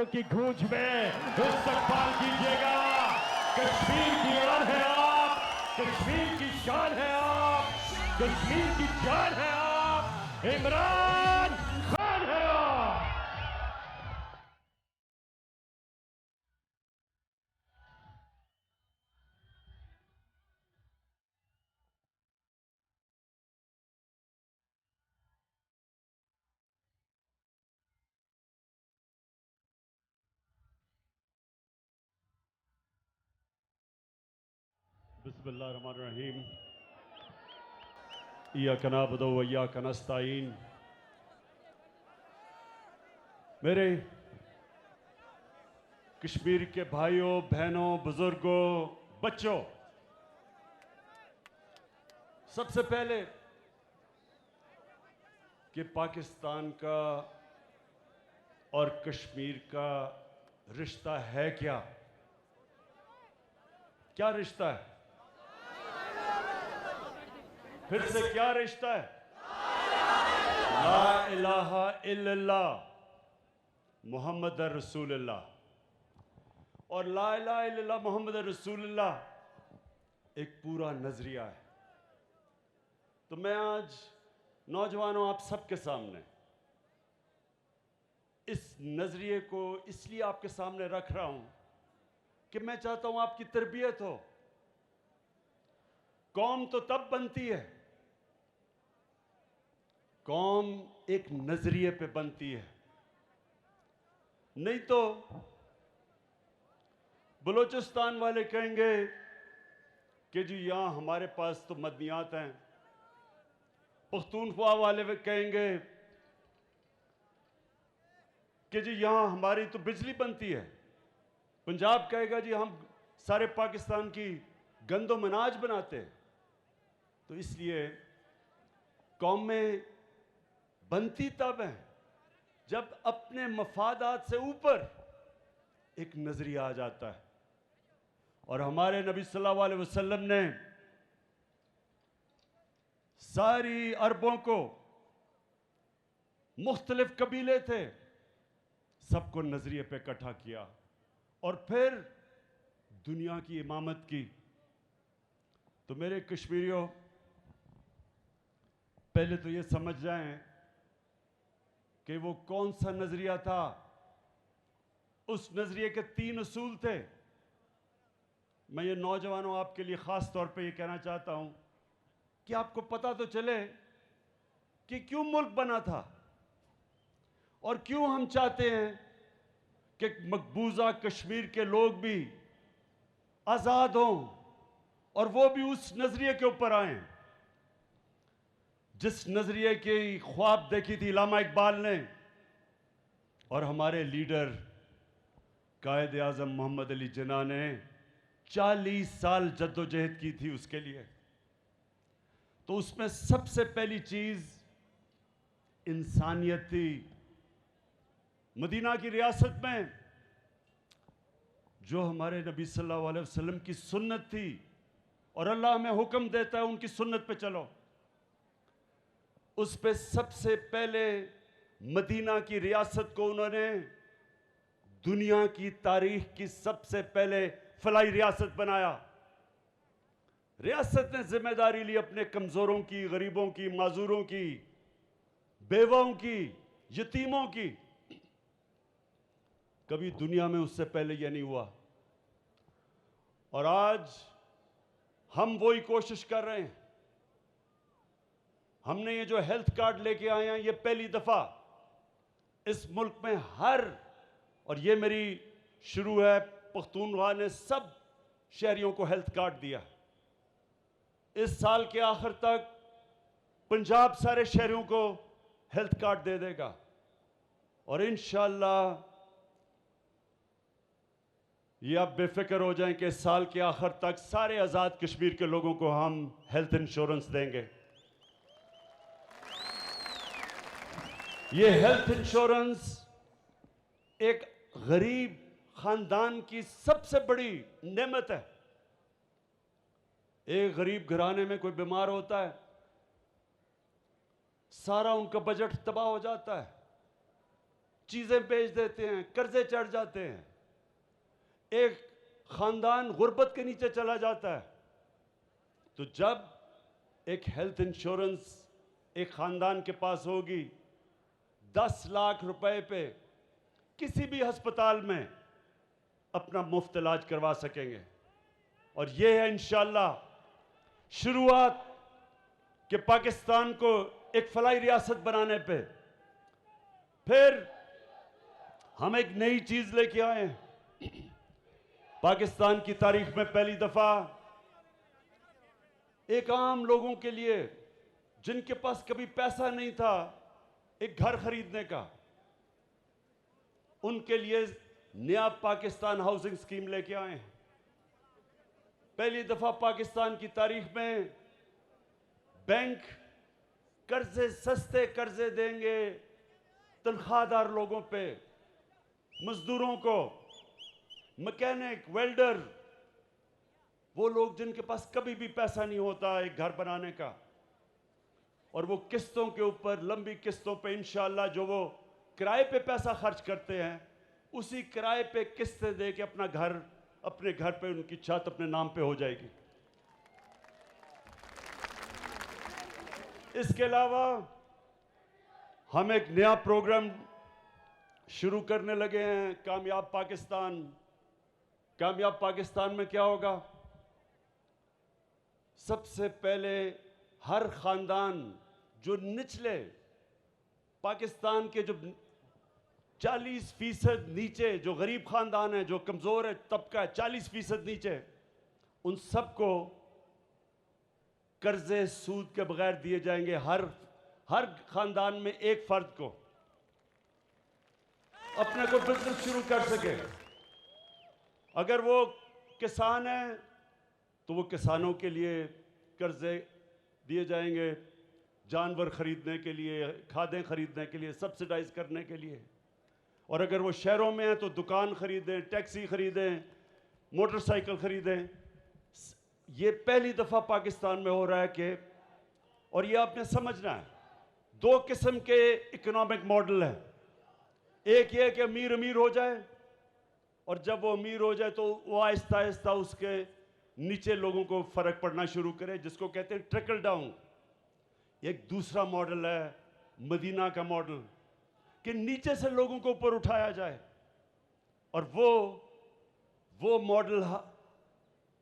की गूंज में इस्तकबाल कीजिएगा। कश्मीर की आन है आप, कश्मीर की शान है आप, कश्मीर की जान है आप, इमरान खान है आप। बिस्मिल्लाहिर्रहमानिर्रहीम। इय्याका नअबुदु व इय्याका नस्तईन। मेरे कश्मीर के भाइयों, बहनों, बुजुर्गों, बच्चों, सबसे पहले कि पाकिस्तान का और कश्मीर का रिश्ता है क्या? क्या रिश्ता है? फिर से क्या रिश्ता है? ला इलाहा इल्लल्लाह मोहम्मद रसूलुल्लाह। और ला इलाहा इल्लल्लाह मोहम्मद रसूलुल्लाह एक पूरा नजरिया है। तो मैं आज नौजवानों आप सबके सामने इस नजरिए को इसलिए आपके सामने रख रहा हूं कि मैं चाहता हूं आपकी तरबियत हो। कौम तो तब बनती है, कौम एक नजरिए पे बनती है। नहीं तो बलूचिस्तान वाले कहेंगे कि जी यहां हमारे पास तो मदनियात हैं, पख्तूनख्वा वाले कहेंगे कि जी यहां हमारी तो बिजली बनती है, पंजाब कहेगा जी हम सारे पाकिस्तान की गंदो मनाज बनाते हैं। तो इसलिए कौमें बनती तब है जब अपने मफादात से ऊपर एक नजरिया आ जाता है। और हमारे नबी सल्लल्लाहु अलैहि वसल्लम ने सारी अरबों को, मुख्तलिफ कबीले थे, सबको नजरिए पे इकट्ठा किया और फिर दुनिया की इमामत की। तो मेरे कश्मीरियों, पहले तो ये समझ जाएं कि वो कौन सा नजरिया था। उस नजरिए के 3 उसूल थे। मैं ये नौजवानों आपके लिए खास तौर पे ये कहना चाहता हूं कि आपको पता तो चले कि क्यों मुल्क बना था और क्यों हम चाहते हैं कि मकबूजा कश्मीर के लोग भी आजाद हों और वो भी उस नजरिए के ऊपर आए जिस नजरिए की ख्वाब देखी थी अल्लामा इकबाल ने और हमारे लीडर कायद आजम मोहम्मद अली जिन्ना ने 40 साल जद्दोजहद की थी उसके लिए। तो उसमें सबसे पहली चीज इंसानियत थी। मदीना की रियासत में जो हमारे नबी सल्लल्लाहु अलैहि वसल्लम की सुन्नत थी और अल्लाह हमें हुक्म देता है उनकी सुन्नत पे चलो, उस पे सबसे पहले मदीना की रियासत को उन्होंने दुनिया की तारीख की सबसे पहले फलाई रियासत बनाया। रियासत ने जिम्मेदारी ली अपने कमजोरों की, गरीबों की, माजूरों की, बेवाओं की, यतीमों की। कभी दुनिया में उससे पहले यह नहीं हुआ। और आज हम वही कोशिश कर रहे हैं। हमने ये जो हेल्थ कार्ड लेके आए हैं, ये पहली दफा इस मुल्क में और ये मेरी शुरू है, पख्तूनख्वा ने सब शहरियों को हेल्थ कार्ड दिया। इस साल के आखिर तक पंजाब सारे शहरियों को हेल्थ कार्ड दे देगा और इंशाअल्लाह ये आप बेफिक्र हो जाएं कि साल के आखिर तक सारे आजाद कश्मीर के लोगों को हम हेल्थ इंश्योरेंस देंगे। ये हेल्थ इंश्योरेंस एक गरीब खानदान की सबसे बड़ी नेमत है। एक गरीब घराने में कोई बीमार होता है, सारा उनका बजट तबाह हो जाता है। चीजें बेच देते हैं, कर्जे चढ़ जाते हैं, एक खानदान गुर्बत के नीचे चला जाता है। तो जब एक हेल्थ इंश्योरेंस एक खानदान के पास होगी, 10 लाख रुपए पे किसी भी अस्पताल में अपना मुफ्त इलाज करवा सकेंगे। और यह है इंशाअल्लाह शुरुआत कि पाकिस्तान को एक फलाही रियासत बनाने पे। फिर हम एक नई चीज लेके आए हैं। पाकिस्तान की तारीख में पहली दफा एक आम लोगों के लिए, जिनके पास कभी पैसा नहीं था एक घर खरीदने का, उनके लिए नया पाकिस्तान हाउसिंग स्कीम लेके आए हैं। पहली दफा पाकिस्तान की तारीख में बैंक कर्जे, सस्ते कर्जे देंगे तनख्वाहदार लोगों पे, मजदूरों को, मैकेनिक, वेल्डर, वो लोग जिनके पास कभी भी पैसा नहीं होता एक घर बनाने का, और वो किस्तों के ऊपर, लंबी किस्तों पे इंशाअल्लाह जो वो किराए पे पैसा खर्च करते हैं, उसी किराए पे किस्तें दे के अपना घर, अपने घर पे उनकी छत अपने नाम पे हो जाएगी। इसके अलावा हम एक नया प्रोग्राम शुरू करने लगे हैं, कामयाब पाकिस्तान। कामयाब पाकिस्तान में क्या होगा? सबसे पहले हर खानदान जो निचले पाकिस्तान के, जो 40% नीचे, जो गरीब खानदान है, जो कमजोर है तबका है, 40% नीचे, उन सबको कर्जे सूद के बगैर दिए जाएंगे। हर खानदान में एक फर्द को अपने को बिजनेस शुरू कर सके। अगर वो किसान है तो वो किसानों के लिए कर्जे दिए जाएंगे, जानवर खरीदने के लिए, खादें खरीदने के लिए, सब्सिडाइज करने के लिए। और अगर वो शहरों में है तो दुकान खरीदें, टैक्सी खरीदें, मोटरसाइकिल खरीदें। ये पहली दफा पाकिस्तान में हो रहा है कि, और ये आपने समझना है, दो किस्म के इकोनॉमिक मॉडल हैं। एक ये कि अमीर अमीर हो जाए, और जब वो अमीर हो जाए तो वो आहिस्ता आहिस्ता उसके नीचे लोगों को फर्क पड़ना शुरू करे, जिसको कहते हैं ट्रिकल डाउन। एक दूसरा मॉडल है मदीना का मॉडल, कि नीचे से लोगों को ऊपर उठाया जाए। और वो मॉडल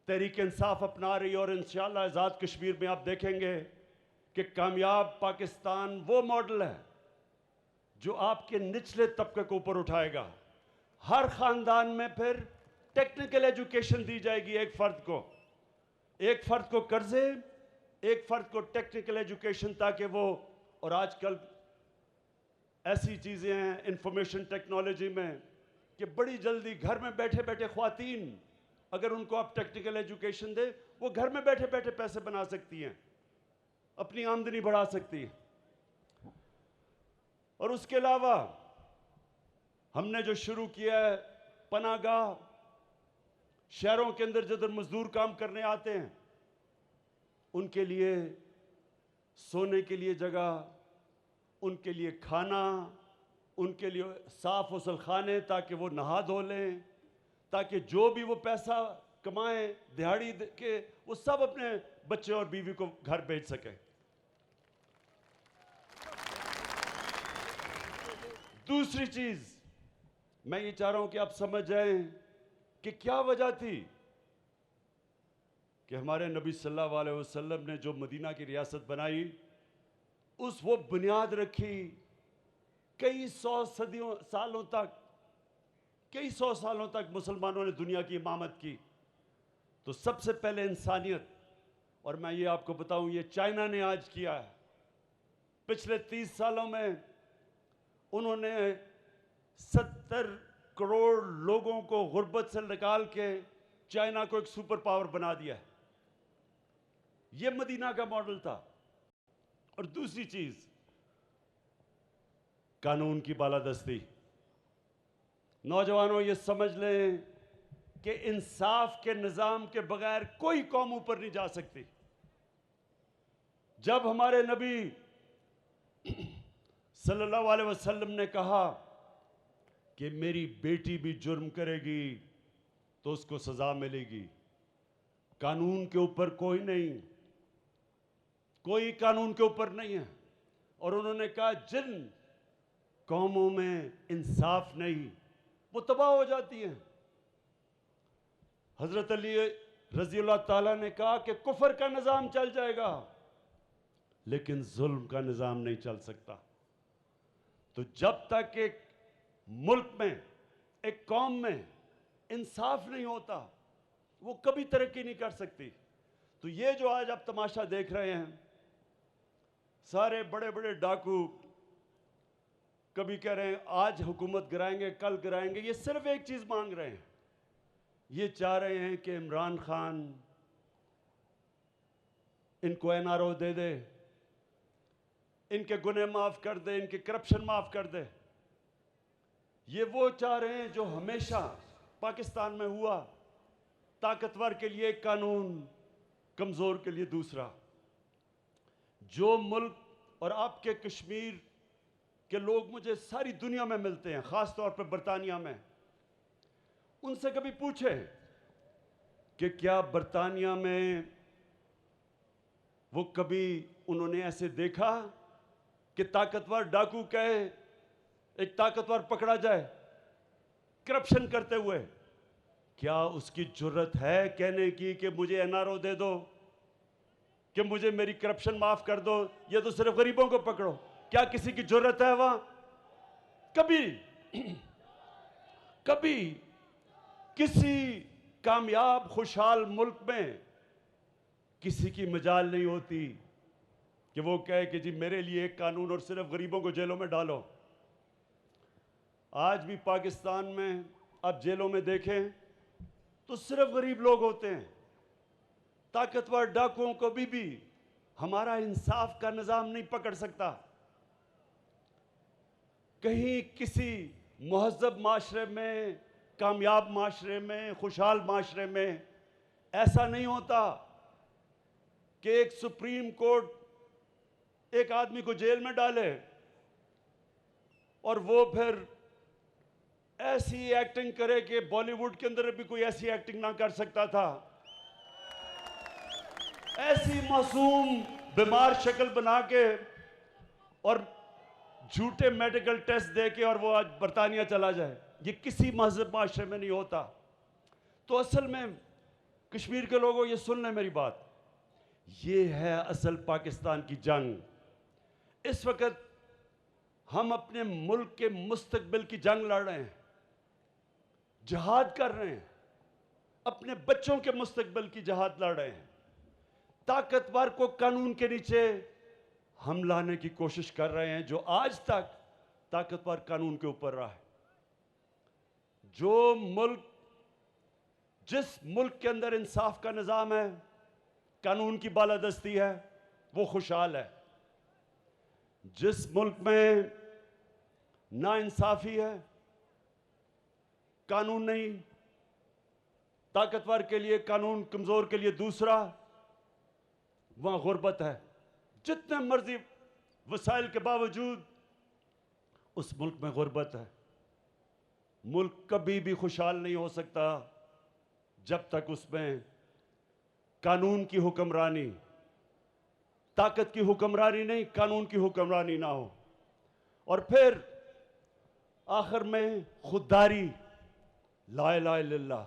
तहरीक इंसाफ अपना रही है। और इंशाअल्लाह आज़ाद कश्मीर में आप देखेंगे कि कामयाब पाकिस्तान वो मॉडल है जो आपके निचले तबके को ऊपर उठाएगा। हर खानदान में फिर टेक्निकल एजुकेशन दी जाएगी, एक फर्द को कर्जे, एक फर्द को टेक्निकल एजुकेशन, ताकि वो, और आजकल ऐसी चीजें हैं इंफॉर्मेशन टेक्नोलॉजी में कि बड़ी जल्दी घर में बैठे बैठे ख्वातीन, अगर उनको आप टेक्निकल एजुकेशन दे, वो घर में बैठे बैठे पैसे बना सकती हैं, अपनी आमदनी बढ़ा सकती है। और उसके अलावा हमने जो शुरू किया है पनागाह, शहरों के अंदर जिधर मजदूर काम करने आते हैं उनके लिए सोने के लिए जगह, उनके लिए खाना, उनके लिए साफ गसल खाने, ताकि वो नहा धो लें, ताकि जो भी वो पैसा कमाएं दिहाड़ी के, वो सब अपने बच्चे और बीवी को घर भेज सकें। दूसरी चीज मैं ये चाह रहा हूं कि आप समझ जाएं कि क्या वजह थी कि हमारे नबी सल्लल्लाहु अलैहि वसल्लम ने जो मदीना की रियासत बनाई, वो बुनियाद रखी कई सौ सालों तक मुसलमानों ने दुनिया की इमामत की। तो सबसे पहले इंसानियत, और मैं ये आपको बताऊं, ये चाइना ने आज किया है। पिछले 30 सालों में उन्होंने 70 करोड़ लोगों को गुर्बत से निकाल के चाइना को एक सुपर पावर बना दिया है। ये मदीना का मॉडल था। और दूसरी चीज, कानून की बालादस्ती। नौजवानों ये समझ लें कि इंसाफ के निजाम के बगैर कोई कौम ऊपर नहीं जा सकती। जब हमारे नबी सल्लल्लाहु अलैहि वसल्लम ने कहा कि मेरी बेटी भी जुर्म करेगी तो उसको सजा मिलेगी। कानून के ऊपर कोई नहीं, कोई कानून के ऊपर नहीं है। और उन्होंने कहा जिन कौमों में इंसाफ नहीं वो तबाह हो जाती हैं। हजरत अली रजी अल्लाह ताला ने कहा कि कुफर का निज़ाम चल जाएगा लेकिन जुल्म का निज़ाम नहीं चल सकता। तो जब तक एक मुल्क में, एक कौम में इंसाफ नहीं होता वो कभी तरक्की नहीं कर सकती। तो ये जो आज आप तमाशा देख रहे हैं, सारे बड़े बड़े डाकू कभी कह रहे हैं आज हुकूमत गिराएंगे, कल गिराएंगे, ये सिर्फ एक चीज मांग रहे हैं। ये चाह रहे हैं कि इमरान खान इनको एनआरओ दे दे, इनके गुनाह माफ कर दे, इनके करप्शन माफ कर दे। ये वो चाह रहे हैं जो हमेशा पाकिस्तान में हुआ, ताकतवर के लिए एक कानून, कमजोर के लिए दूसरा। जो मुल्क, और आपके कश्मीर के लोग मुझे सारी दुनिया में मिलते हैं, खास तौर पर बरतानिया में, उनसे कभी पूछे कि क्या बरतानिया में वो कभी उन्होंने ऐसे देखा कि ताकतवर डाकू कहे एक ताकतवर पकड़ा जाए करप्शन करते हुए? क्या उसकी जुर्रत है कहने की कि मुझे एनआरओ दे दो, कि मुझे मेरी करप्शन माफ कर दो, या तो सिर्फ गरीबों को पकड़ो? क्या किसी की जुर्रत है वहां? कभी कभी किसी कामयाब खुशहाल मुल्क में किसी की मजाल नहीं होती कि वो कहे कि जी मेरे लिए एक कानून और सिर्फ गरीबों को जेलों में डालो। आज भी पाकिस्तान में आप जेलों में देखें तो सिर्फ गरीब लोग होते हैं। ताकतवर डाकुओं को भी हमारा इंसाफ का निजाम नहीं पकड़ सकता। कहीं किसी मुहज़्ज़ब माशरे में, कामयाब माशरे में, खुशहाल माशरे में ऐसा नहीं होता कि एक सुप्रीम कोर्ट एक आदमी को जेल में डाले और वो फिर ऐसी एक्टिंग करे कि बॉलीवुड के अंदर भी कोई ऐसी एक्टिंग ना कर सकता था। ऐसी मासूम बीमार शक्ल बना के और झूठे मेडिकल टेस्ट दे के और वो आज बरतानिया चला जाए, ये किसी मजहब माशरे में नहीं होता। तो असल में कश्मीर के लोगों, ये सुन लें मेरी बात, ये है असल पाकिस्तान की जंग। इस वक्त हम अपने मुल्क के मुस्तकबिल की जंग लड़ रहे हैं, जिहाद कर रहे हैं, अपने बच्चों के मुस्तकबिल की जिहाद लड़ रहे हैं। ताकतवर को कानून के नीचे हम लाने की कोशिश कर रहे हैं, जो आज तक ताकतवर कानून के ऊपर रहा है। जो मुल्क, जिस मुल्क के अंदर इंसाफ का निजाम है, कानून की बालादस्ती है, वो खुशहाल है। जिस मुल्क में नाइंसाफी है, कानून नहीं, ताकतवर के लिए कानून, कमजोर के लिए दूसरा, वहां गुर्बत है। जितने मर्जी वसाइल के बावजूद उस मुल्क में गुर्बत है। मुल्क कभी भी खुशहाल नहीं हो सकता जब तक उसमें कानून की हुक्मरानी, ताकत की हुक्मरानी नहीं, कानून की हुक्मरानी ना हो। और फिर आखिर में खुददारी, ला इलाहा इल्लल्लाह,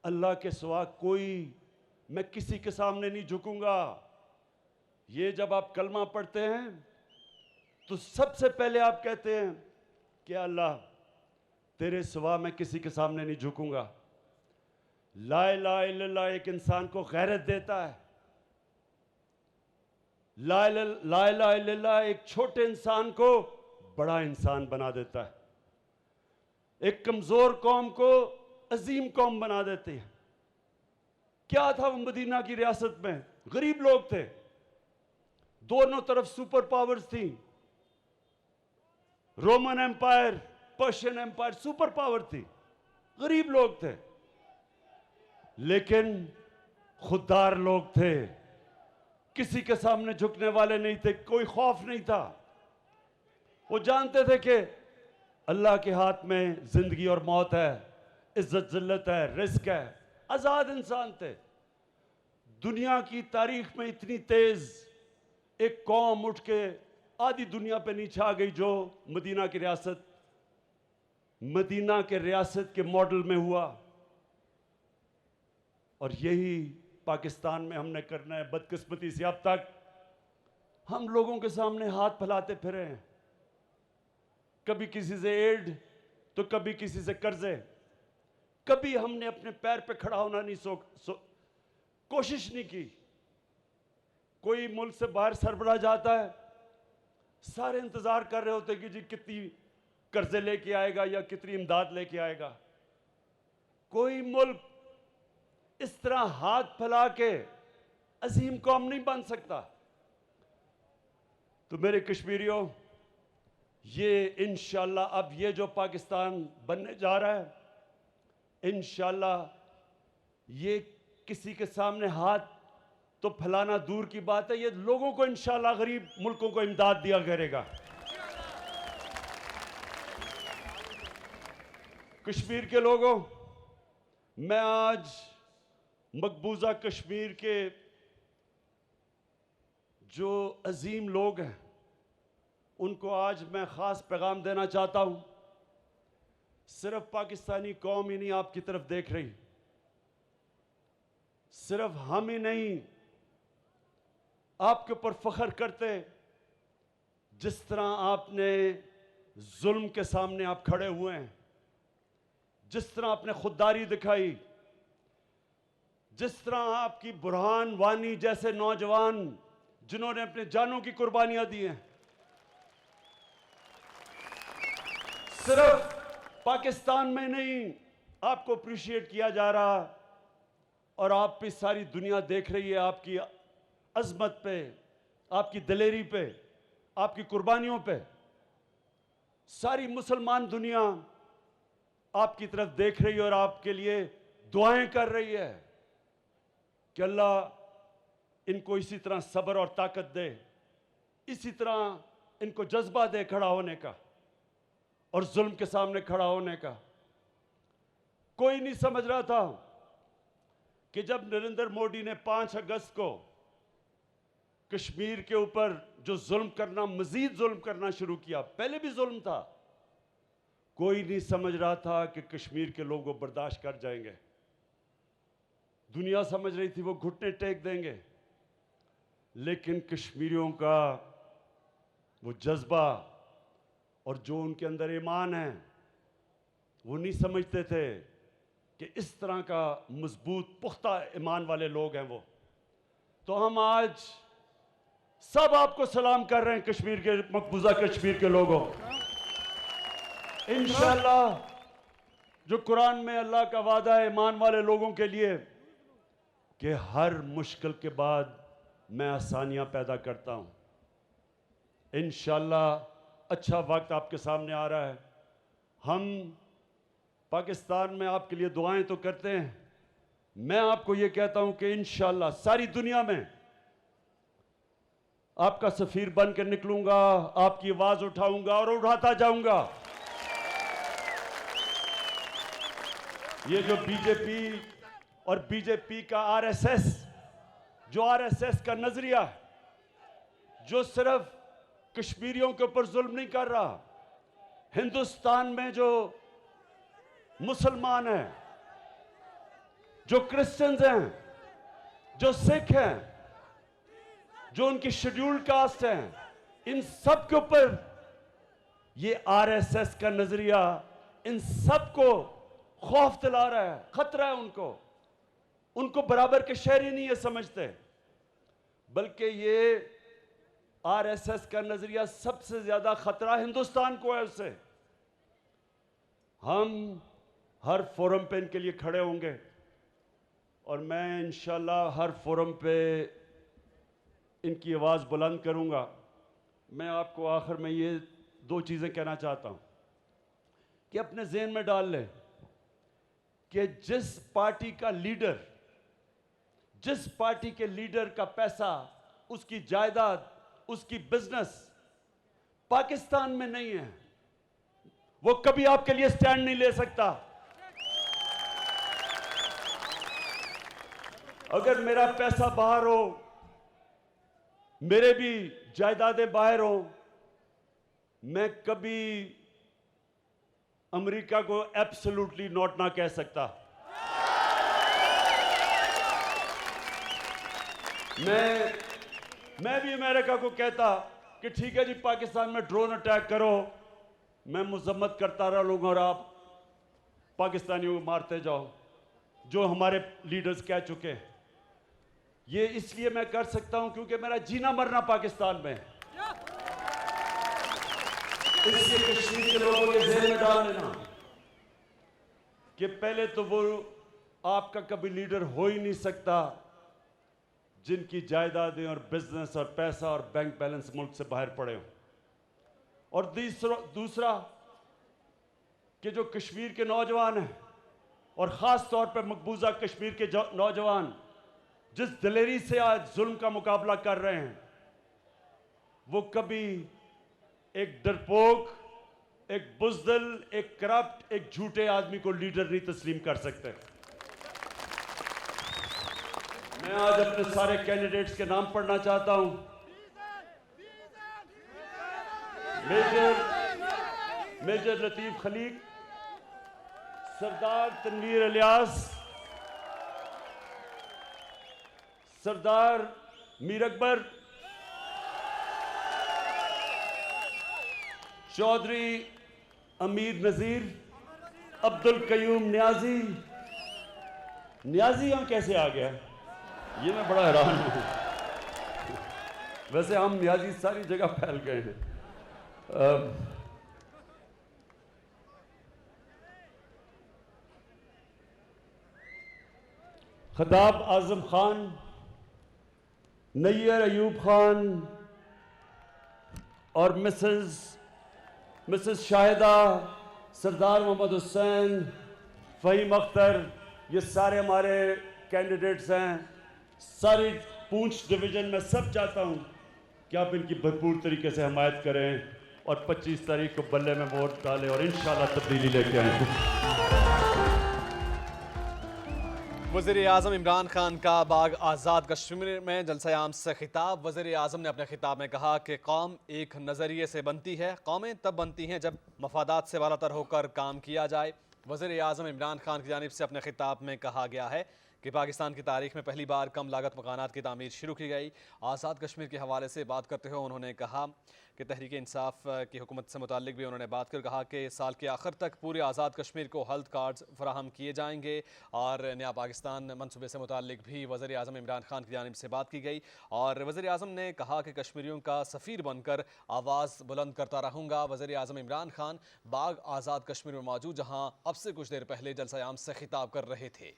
अल्लाह के सिवा कोई, मैं किसी के सामने नहीं झुकूंगा। ये जब आप कलमा पढ़ते हैं तो सबसे पहले आप कहते हैं कि अल्लाह तेरे सिवा मैं किसी के सामने नहीं झुकूंगा। ला इलाहा इल्लल्लाह एक इंसान को गैरत देता है। ला इलाहा इल्लल्लाह एक छोटे इंसान को बड़ा इंसान बना देता है, एक कमजोर कौम को अजीम कौम बना देती है। क्या था वो मदीना की रियासत में? गरीब लोग थे, दोनों तरफ सुपर पावर्स थी। Roman empire, Persian empire, super power थी, गरीब लोग थे, लेकिन खुददार लोग थे, किसी के सामने झुकने वाले नहीं थे, कोई खौफ नहीं था। वो जानते थे कि अल्लाह के हाथ में जिंदगी और मौत है, इज्जत जिल्लत है, रिस्क है। आजाद इंसान थे। दुनिया की तारीख में इतनी तेज एक कौम उठ के आधी दुनिया पे नीचे आ गई, जो मदीना की रियासत के मॉडल में हुआ। और यही पाकिस्तान में हमने करना है। बदकिस्मती से अब तक हम लोगों के सामने हाथ फैलाते फिरे हैं, कभी किसी से एड तो कभी किसी से कर्जे। कभी हमने अपने पैर पे खड़ा होना नहीं कोशिश नहीं की। कोई मुल्क से बाहर सरबराह जाता है, सारे इंतजार कर रहे होते कि जी कितनी कर्जे लेके आएगा या कितनी इमदाद लेके आएगा। कोई मुल्क इस तरह हाथ फैला के अजीम कौम नहीं बन सकता। तो मेरे कश्मीरियों, ये इंशाल्लाह अब ये जो पाकिस्तान बनने जा रहा है, इंशाल्लाह ये किसी के सामने हाथ तो फैलाना दूर की बात है, ये लोगों को इंशाल्लाह गरीब मुल्कों को इमदाद दिया करेगा। कश्मीर के लोगों, मैं आज मकबूजा कश्मीर के जो अजीम लोग हैं उनको आज मैं ख़ास पैगाम देना चाहता हूं। सिर्फ पाकिस्तानी कौम ही नहीं आपकी तरफ देख रही, सिर्फ हम ही नहीं आपके ऊपर फख्र करते। जिस तरह आपने जुल्म के सामने आप खड़े हुए हैं, जिस तरह आपने खुददारी दिखाई, जिस तरह आपकी बुरहान वानी जैसे नौजवान जिन्होंने अपने जानों की कुर्बानियां दी हैं, सिर्फ पाकिस्तान में नहीं आपको अप्रिशिएट किया जा रहा, और आप पे सारी दुनिया देख रही है आपकी अजमत पे, आपकी दिलेरी पे, आपकी कुर्बानियों पे। सारी मुसलमान दुनिया आपकी तरफ देख रही है और आपके लिए दुआएं कर रही है कि अल्लाह इनको इसी तरह सब्र और ताकत दे, इसी तरह इनको जज्बा दे खड़ा होने का और जुल्म के सामने खड़ा होने का। कोई नहीं समझ रहा था कि जब नरेंद्र मोदी ने 5 अगस्त को कश्मीर के ऊपर जो जुल्म करना, मजीद जुल्म करना शुरू किया, पहले भी जुल्म था, कोई नहीं समझ रहा था कि कश्मीर के लोग वो बर्दाश्त कर जाएंगे। दुनिया समझ रही थी वो घुटने टेक देंगे, लेकिन कश्मीरियों का वो जज्बा और जो उनके अंदर ईमान है, वो नहीं समझते थे कि इस तरह का मजबूत पुख्ता ईमान वाले लोग हैं वो। तो हम आज सब आपको सलाम कर रहे हैं, कश्मीर के मकबूजा कश्मीर के लोगों। इंशाअल्लाह जो कुरान में अल्लाह का वादा है ईमान वाले लोगों के लिए कि हर मुश्किल के बाद मैं आसानियां पैदा करता हूं। इंशाअल्लाह अच्छा वक्त आपके सामने आ रहा है। हम पाकिस्तान में आपके लिए दुआएं तो करते हैं, मैं आपको ये कहता हूं कि इंशाअल्लाह सारी दुनिया में आपका सफीर बनकर निकलूंगा, आपकी आवाज उठाऊंगा और उठाता जाऊंगा। ये जो बीजेपी और बीजेपी का आरएसएस, जो आरएसएस का नजरिया जो सिर्फ कश्मीरियों के ऊपर जुल्म नहीं कर रहा, हिंदुस्तान में जो मुसलमान हैं, जो क्रिश्चियंस हैं, जो सिख हैं, जो उनकी शेड्यूल्ड कास्ट हैं, इन सब के ऊपर ये आरएसएस का नजरिया इन सब को खौफ दिला रहा है, खतरा है उनको। उनको बराबर के शहरी नहीं ये समझते, बल्कि ये आरएसएस का नजरिया सबसे ज्यादा खतरा हिंदुस्तान को है उससे। हम हर फोरम पे इनके लिए खड़े होंगे और मैं इंशाल्लाह हर फोरम पे इनकी आवाज़ बुलंद करूंगा। मैं आपको आखिर में ये 2 चीज़ें कहना चाहता हूं कि अपने ज़हन में डाल लें कि जिस पार्टी के लीडर का पैसा, उसकी जायदाद, उसकी बिजनेस पाकिस्तान में नहीं है, वो कभी आपके लिए स्टैंड नहीं ले सकता। अगर मेरा पैसा बाहर हो, मेरे भी जायदादें बाहर हो, मैं कभी अमेरिका को एब्सोल्युटली नॉट ना कह सकता। मैं भी अमेरिका को कहता कि ठीक है जी, पाकिस्तान में ड्रोन अटैक करो, मैं मजम्मत करता रहूंगा और आप पाकिस्तानियों को मारते जाओ, जो हमारे लीडर्स कह चुके हैं। ये इसलिए मैं कर सकता हूं क्योंकि मेरा जीना मरना पाकिस्तान में है। इसलिए कश्मीर के लोगों के ज़हन में डाल लेना कि पहले तो वो आपका कभी लीडर हो ही नहीं सकता जिनकी जायदादें और बिजनेस और पैसा और बैंक बैलेंस मुल्क से बाहर पड़े हो। और दूसरा कि जो कश्मीर के नौजवान हैं और ख़ास तौर पर मकबूजा कश्मीर के नौजवान जिस दिलेरी से आज जुल्म का मुकाबला कर रहे हैं, वो कभी एक डरपोक, एक बुज़दिल, एक करप्ट, एक झूठे आदमी को लीडर नहीं तस्लीम कर सकते। मैं आज अपने सारे कैंडिडेट्स के नाम पढ़ना चाहता हूं। मेजर लतीफ खलीक, सरदार तनवीर इलियास, सरदार मीर अकबर, चौधरी अमीर नजीर, अब्दुल कयूम न्याजी। न्याजी हम कैसे आ गया, ये मैं बड़ा हैरान हूं। वैसे हम न्याजी सारी जगह फैल गए हैं। खताब आजम खान, नैयर अयूब खान और मिसेस शाहिदा, सरदार मोहम्मद हुसैन, फ़हीम अख्तर, ये सारे हमारे कैंडिडेट्स हैं। सारी पूंछ डिवीज़न में सब चाहता हूं कि आप इनकी भरपूर तरीके से हमायत करें और 25 तारीख को बल्ले में वोट डालें और इंशाल्लाह तब्दीली लेके आएँ। वज़ीर-ए-आज़म इमरान खान का बाग आज़ाद कश्मीर में जलसा-ए-आम से खिताब। वज़ीर-ए-आज़म ने अपने खिताब में कहा कि कौम एक नज़रिए से बनती है, कौमें तब बनती हैं जब मफादात से बालातर होकर काम किया जाए। वज़ीर-ए-आज़म इमरान खान की जानिब से अपने खिताब में कहा गया है कि पाकिस्तान की तारीख में पहली बार कम लागत मकानात की तामीर शुरू की गई। आज़ाद कश्मीर के हवाले से बात करते हुए उन्होंने कहा कि तहरीक इंसाफ की हुकूमत से मुताल्लिक भी उन्होंने बात कर कहा कि साल के आखिर तक पूरे आज़ाद कश्मीर को हेल्थ कार्ड्स फराहम किए जाएंगे और नया पाकिस्तान मनसूबे से मुताल्लिक भी वज़ीर-ए-आज़म इमरान खान की जानिब से बात की गई। और वज़ीर-ए-आज़म ने कहा कि कश्मीरियों का सफ़ीर बनकर आवाज़ बुलंद करता रहूँगा। वज़ीर-ए-आज़म इमरान खान बाग आज़ाद कश्मीर में मौजूद, जहाँ अब से कुछ देर पहले जलसा-ए-आम से खिताब कर रहे थे।